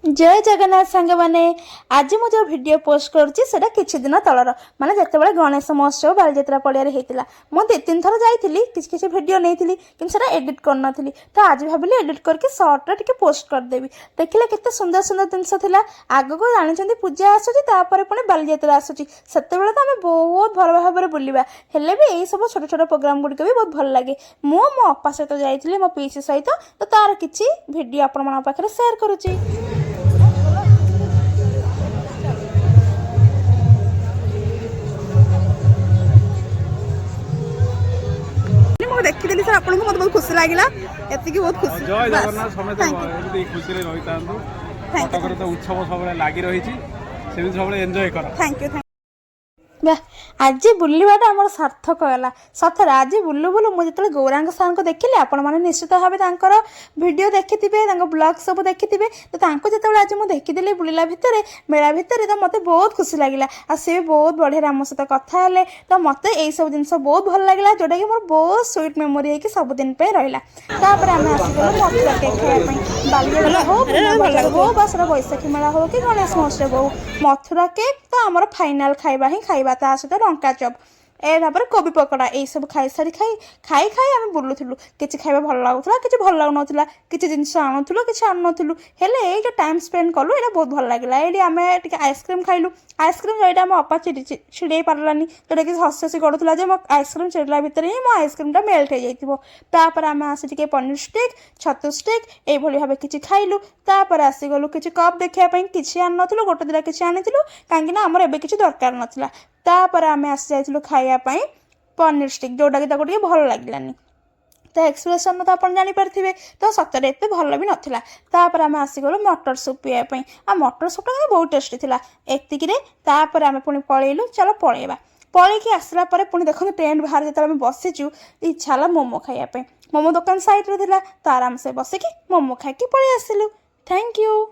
जय जगन्नाथ सांग मैंने आज मुझे वीडियो पोस्ट करा किसी दिन तलर माने जिते गणेश महोत्सव बालीजात्रा पड़िया होता मुझे 2-3 थर जाइली किसी वीडियो नहीं कि एडिट करनी तो आज भाविली एडिट करके सर्ट टे पोस्ट करदेवी देखिले केते सुंदर सुंदर जिनस आग को जानते पूजा आसूपर पुणी बालीजात्रा आसूसी से तो आम बहुत भल भाव में बुलवा हेले भी यही सब छोट छोट प्रोग्राम गुड़िक भी बहुत भल लगे मो अपा सहित जाइली मो पीसी सहित तो तार किसी वीडियो आपण पाखे सेयार करुच्ची। देखी सर आपको मत बहुत खुशी लगे ये बहुत खुशी जय जगन्नाथ समेत खुशी रही था उत्सव सब लगी रही सब एंजॉय कर थैंक यू आज बुलवाटा आम सार्थक है सतरे आज बुलू बुलू मुझे जो गौरांग सार को देखिले आपण मैंने निश्चित भाव वीडियो देखी ब्लॉग सब देखी तो जो आज मुझे देखीदी बुला भितर मेला भितर तो मत बहुत खुशी लगे सी बहुत बढ़िया आम सहित कथा है तो मत यही सब जिन बहुत भल लगे जोटा कि मोर बहुत स्वीट मेमोरी है कि सबुदिन रहा आम आसगलु मथुरा केक खायापी बालीजात्रा हो बासर बैशाखी मेला हो कि गणेश महोत्सव हो मथुरा केक तो आमर फाइनाल खाइबा ही खाइबा ता सहित लंका चप एपर कोबी पकड़ा यही सब खाई सारी खाई आम बुलूलु कि खाଇବା ଭଲ ଲାଗୁଥିଲା କିଛି ଭଲ ଲାଗୁନଥିଲା କିଛି ଜିନିଷ ଆଣୁଥିଲୁ କିଛି ଆଣୁନଥିଲୁ ହେଲେ ଏଇ जो टाइम स्पेंड कलु ये बहुत भल लगे ये आम टे आइसक्रीम खाइलु आइसक्रीम जो आम अपा छिड़े पारानी जोटा कि हसी हसी गड़ूला मो आइसक्रीम छिड़ला भितर ही मो आइसक्रीमटा मेल्ट हो जापर आम आसी टे पनीर स्टिक छतु स्टिक ये भाव किसी खाइलु आसीगलु कि कप देखापी किसी आन नु गोटे दिटा किसी आनी कहीं आमर एवं किसी दरकार नाला तापर आम आसी जाइलु खाइापी पनीर स्टिक जोटा कि टे भल लगे तो एक्सप्रेशन तो आप जानीपारे तो सतरे एत भल भी नाला तापर आम आसीगलु मटर सूप पीवाई आ मटर सूपटा बहुत टेस्टी था एतिकरे आम पुणी पलैलु चलो पलैबा पलैकी आसला पुणी देखो टेंट बाहर जो बसीचु इच्छा है मोमो खाइापी मोमो दुकान साइड रे तो आराम से बसिकी मोमो खाई पलि आसिलु। Thank you.